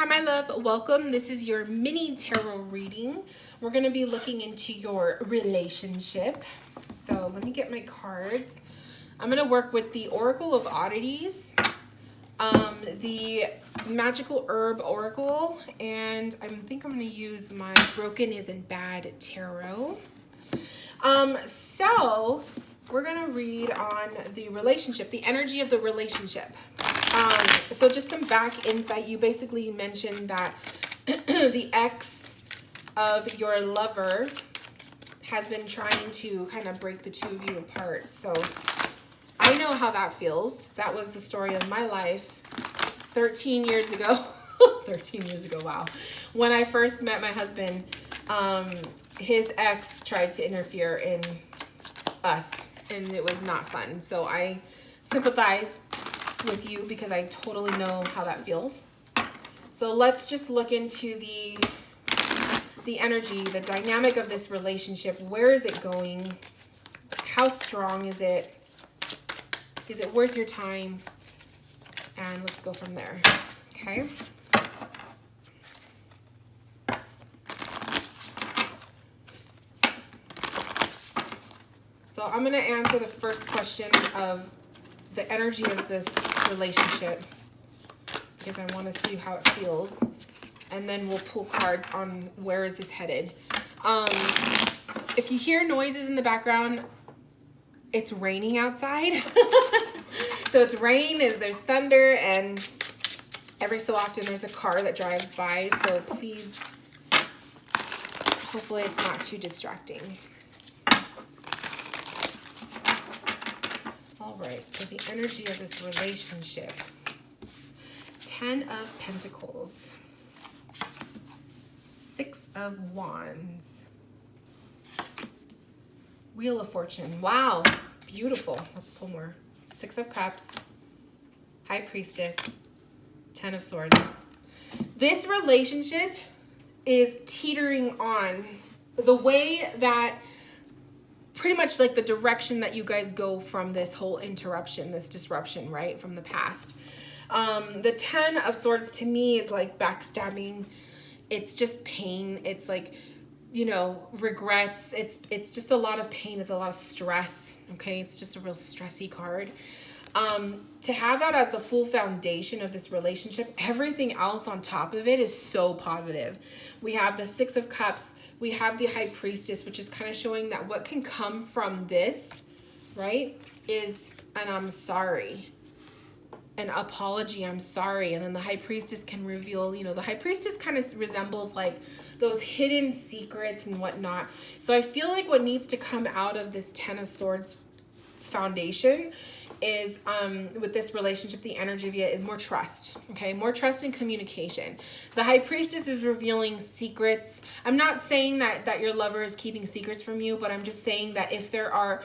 Hi, my love. Welcome. This is your mini tarot reading. We're going to be looking into your relationship. So let me get my cards. I'm going to work with the Oracle of Oddities, the Magical Herb Oracle, and I think I'm going to use my Broken Isn't Bad Tarot. So we're going to read on the relationship, the energy of the relationship. So just some back insight. You basically mentioned that the ex of your lover has been trying to kind of break the two of you apart. So I know how that feels. That was the story of my life 13 years ago. 13 years ago, wow. When I first met my husband, his ex tried to interfere in us, and it was not fun. So I sympathize with you because I totally know how that feels. So let's just look into the energy, the dynamic of this relationship. Where is it going? How strong is it? Is it worth your time? And let's go from there. Okay. So I'm going to answer the first question of the energy of this relationship because I want to see how it feels, and then we'll pull cards on where is this headed. If you hear noises in the background, it's raining outside. So it's rain, there's thunder, and every so often there's a car that drives by, so please, hopefully it's not too distracting. All right, so the energy of this relationship. 10 of Pentacles. 6 of Wands. Wheel of Fortune. Wow, beautiful. Let's pull more. 6 of Cups. High Priestess. 10 of Swords. This relationship is teetering on the way that pretty much like the direction that you guys go from this whole interruption, this disruption, right, from the past. The 10 of Swords to me is like backstabbing. It's just pain. It's like, you know, regrets. It's just a lot of pain. It's a lot of stress. Okay. It's just a real stressy card. To have that as the full foundation of this relationship, everything else on top of it is so positive. We have the 6 of Cups. We have the High Priestess, which is kind of showing that what can come from this, right, is an I'm sorry, an apology, I'm sorry. And then the High Priestess can reveal, you know, the High Priestess kind of resembles like those hidden secrets and whatnot. So I feel like what needs to come out of this 10 of Swords foundation is with this relationship, the energy of it is more trust. Okay, more trust and communication. The High Priestess is revealing secrets. I'm not saying that your lover is keeping secrets from you, but I'm just saying that if there are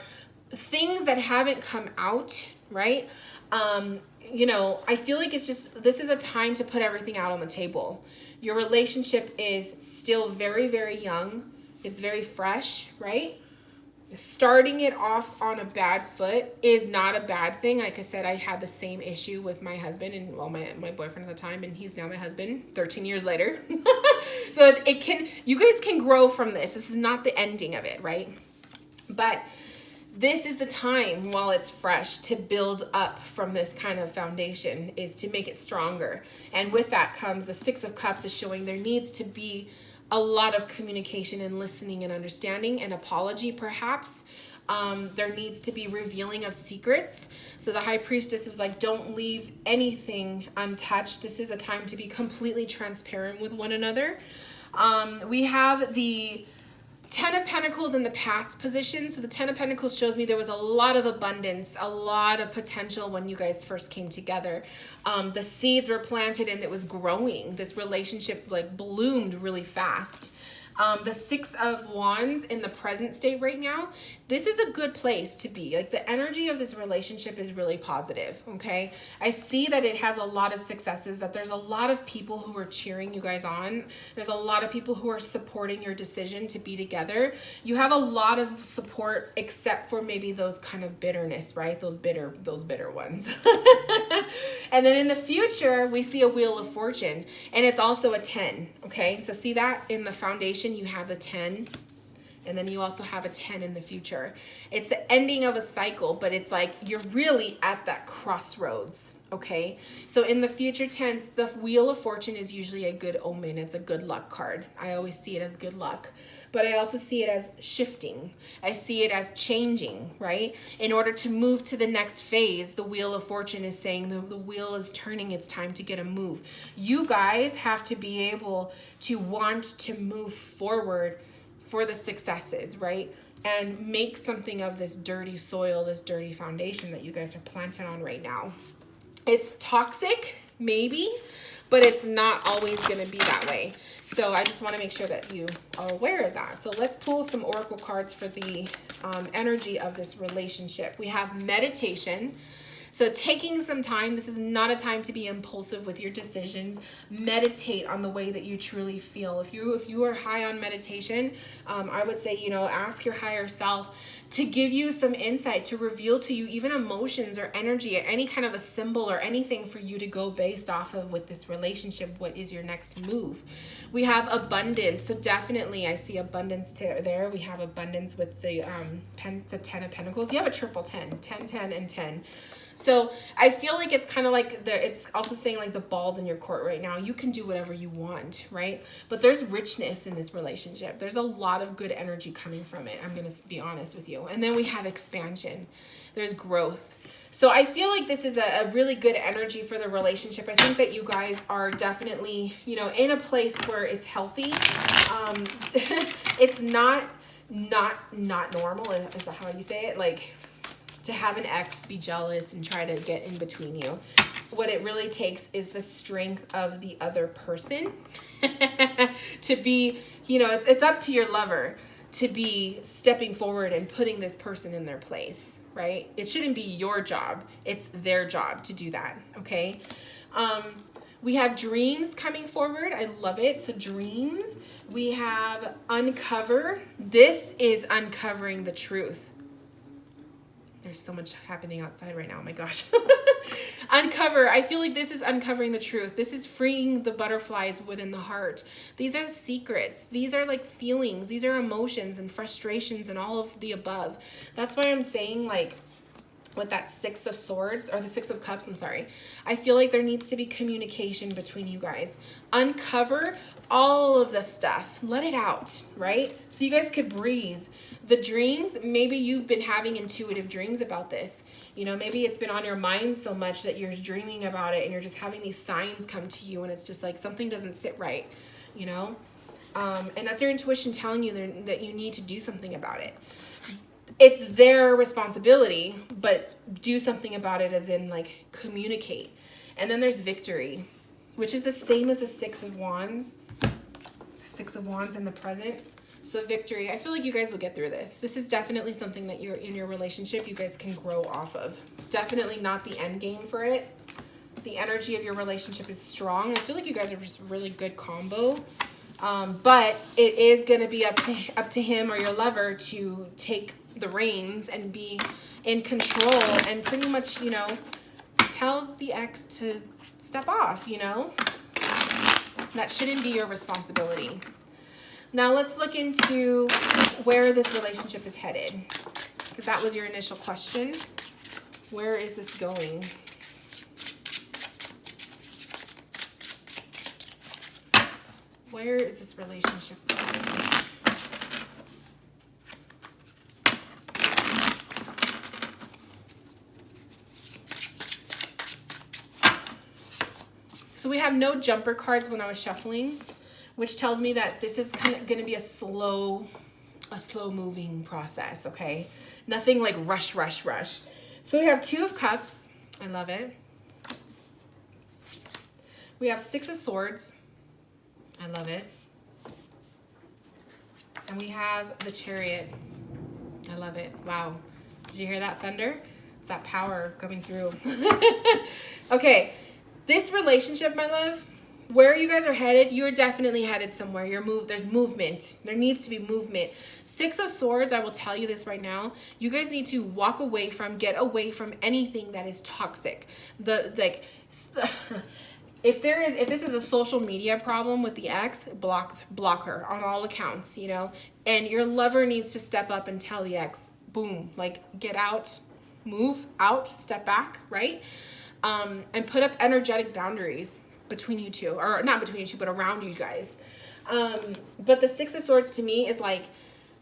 things that haven't come out, right, you know, I feel like it's just, this is a time to put everything out on the table. Your relationship is still very, very young. It's very fresh, right? Starting it off on a bad foot is not a bad thing. Like I said, I had the same issue with my husband and, well, my boyfriend at the time, and he's now my husband 13 years later. So it can, you guys can grow from this. This is not the ending of it, right? But this is the time while it's fresh to build up from this kind of foundation, is to make it stronger. And with that comes the 6 of Cups is showing there needs to be a lot of communication and listening and understanding and apology, perhaps. There needs to be revealing of secrets. So the High Priestess is like, don't leave anything untouched. This is a time to be completely transparent with one another. We have the 10 of Pentacles in the past position. So the 10 of Pentacles shows me there was a lot of abundance, a lot of potential when you guys first came together. The seeds were planted and it was growing. This relationship like bloomed really fast. The 6 of Wands in the present state right now this is a good place to be. Like, the energy of this relationship is really positive, okay? I see that it has a lot of successes, that there's a lot of people who are cheering you guys on. There's a lot of people who are supporting your decision to be together. You have a lot of support, except for maybe those kind of bitterness, right? Those bitter ones. And then in the future, we see a Wheel of Fortune, and it's also a 10, okay? So see that in the foundation, you have the 10. And then you also have a 10 in the future. It's the ending of a cycle, but it's like you're really at that crossroads, okay? So in the future tense, the Wheel of Fortune is usually a good omen. It's a good luck card. I always see it as good luck. But I also see it as shifting. I see it as changing, right? In order to move to the next phase, the Wheel of Fortune is saying the wheel is turning. It's time to get a move. You guys have to be able to want to move forward for the successes, right? And make something of this dirty soil, this dirty foundation that you guys are planted on right now. It's toxic, maybe, but it's not always going to be that way. So I just want to make sure that you are aware of that. So let's pull some oracle cards for the energy of this relationship. We have meditation. So taking some time, this is not a time to be impulsive with your decisions. Meditate on the way that you truly feel. If you are high on meditation, I would say, ask your higher self to give you some insight, to reveal to you even emotions or energy, any kind of a symbol or anything for you to go based off of with this relationship. What is your next move? We have abundance. So definitely I see abundance there. We have abundance with the 10 of Pentacles. You have a triple 10, 10, 10, and 10. So I feel like it's kind of like it's also saying like the ball's in your court right now. You can do whatever you want, right? But there's richness in this relationship. There's a lot of good energy coming from it. I'm going to be honest with you. And then we have expansion. There's growth. So I feel like this is a really good energy for the relationship. I think that you guys are definitely, in a place where it's healthy. It's not normal. Is that how you say it? Like, to have an ex be jealous and try to get in between you. What it really takes is the strength of the other person to be, it's up to your lover to be stepping forward and putting this person in their place, right? It shouldn't be your job. It's their job to do that, okay? We have dreams coming forward. I love it. So dreams. We have uncover. This is uncovering the truth. There's so much happening outside right now. Oh my gosh. Uncover. I feel like this is uncovering the truth. This is freeing the butterflies within the heart. These are secrets. These are like feelings. These are emotions and frustrations and all of the above. That's why I'm saying, like, with that 6 of Swords, or the 6 of Cups, I'm sorry. I feel like there needs to be communication between you guys. Uncover all of the stuff. Let it out, right? So you guys could breathe. The dreams, maybe you've been having intuitive dreams about this. Maybe it's been on your mind so much that you're dreaming about it and you're just having these signs come to you and it's just like something doesn't sit right, and that's your intuition telling you that you need to do something about it. It's their responsibility, but do something about it, as in like communicate. And then there's victory, which is the same as the 6 of Wands. The 6 of Wands in the present. So victory, I feel like you guys will get through this. This is definitely something that you're in your relationship, you guys can grow off of. Definitely not the end game for it. The energy of your relationship is strong. I feel like you guys are just a really good combo. But it is going to be up to him or your lover to take the reins and be in control and pretty much, tell the ex to step off, That shouldn't be your responsibility. Now let's look into where this relationship is headed, because that was your initial question. Where is this going? Where is this relationship going? So we have no jumper cards when I was shuffling, which tells me that this is kind of going to be a slow moving process, okay? Nothing like rush. So we have 2 of Cups. I love it. We have 6 of Swords. I love it. And we have the Chariot. I love it. Wow. Did you hear that thunder? It's that power coming through. Okay. This relationship, my love, where you guys are headed, you're definitely headed somewhere. There's movement. There needs to be movement. Six of Swords, I will tell you this right now. You guys need to get away from anything that is toxic. If this is a social media problem with the ex, block her on all accounts, you know. And your lover needs to step up and tell the ex, boom, like get out, move out, step back, right? And put up energetic boundaries between you two, or not between you two, but around you guys. But the Six of Swords to me is like,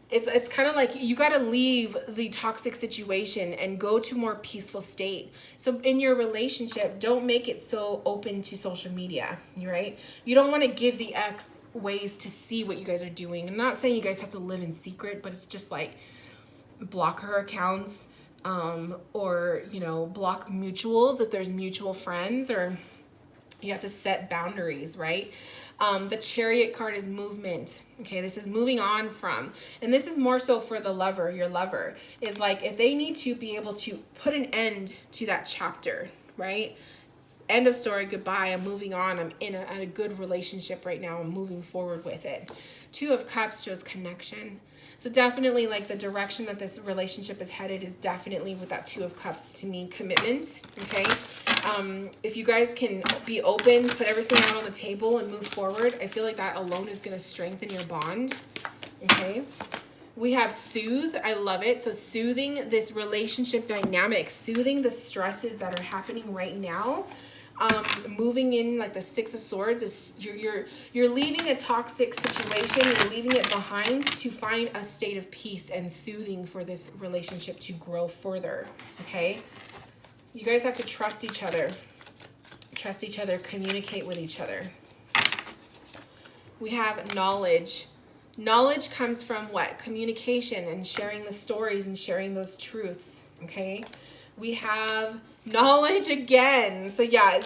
it's kind of like you got to leave the toxic situation and go to a more peaceful state. So in your relationship, don't make it so open to social media, right? You don't want to give the ex ways to see what you guys are doing. I'm not saying you guys have to live in secret, but it's just like block her accounts, or, you know, block mutuals if there's mutual friends, or you have to set boundaries, right? The Chariot card is movement. Okay, this is moving on from, and this is more so for the lover. Your lover is like, if they need to be able to put an end to that chapter, right? End of story, goodbye. I'm moving on. I'm in a good relationship right now. I'm moving forward with it. Two of Cups shows connection. So definitely, like, the direction that this relationship is headed is definitely with that Two of Cups to me, commitment, okay? If you guys can be open, put everything out on the table and move forward, I feel like that alone is going to strengthen your bond, okay? We have soothe. I love it. So soothing this relationship dynamic, soothing the stresses that are happening right now. Moving in, like the Six of Swords is you're leaving a toxic situation, you're leaving it behind to find a state of peace and soothing for this relationship to grow further, okay? You guys have to trust each other, communicate with each other. We have knowledge. Knowledge comes from what? Communication and sharing the stories and sharing those truths, okay? We have knowledge again. So yeah,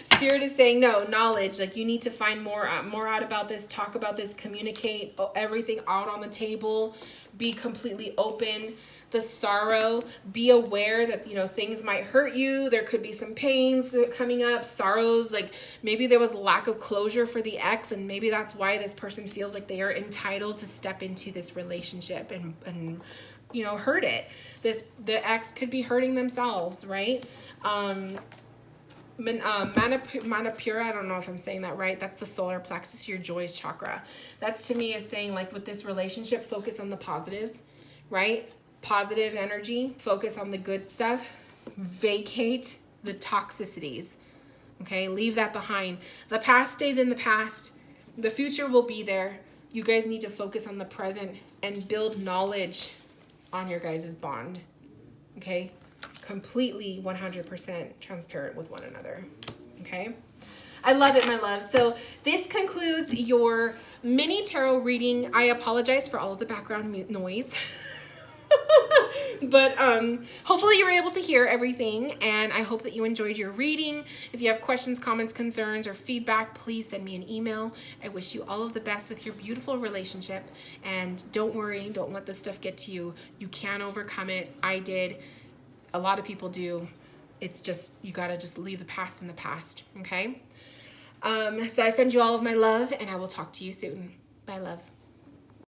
Spirit is saying no, knowledge. Like, you need to find more out about this, talk about this, communicate everything out on the table, be completely open. The sorrow, be aware that, you know, things might hurt you. There could be some pains coming up, sorrows, like maybe there was lack of closure for the ex, and maybe that's why this person feels like they are entitled to step into this relationship and you know, hurt it. The ex could be hurting themselves, right? Manipura, I don't know if I'm saying that right. That's the solar plexus, your joyous chakra. That's, to me, is saying, like, with this relationship, focus on the positives, right? Positive energy, focus on the good stuff, vacate the toxicities, okay? Leave that behind. The past stays in the past. The future will be there. You guys need to focus on the present and build knowledge on your guys' bond, okay? Completely 100% transparent with one another, okay? I love it, my love. So this concludes your mini tarot reading. I apologize for all of the background noise. But hopefully you were able to hear everything, and I hope that you enjoyed your reading. If you have questions, comments, concerns, or feedback, please send me an email. I wish you all of the best with your beautiful relationship, and don't worry, don't let this stuff get to you. You can overcome it. I did. A lot of people do. It's just, you gotta just leave the past in the past, okay? So I send you all of my love, and I will talk to you soon. Bye, love.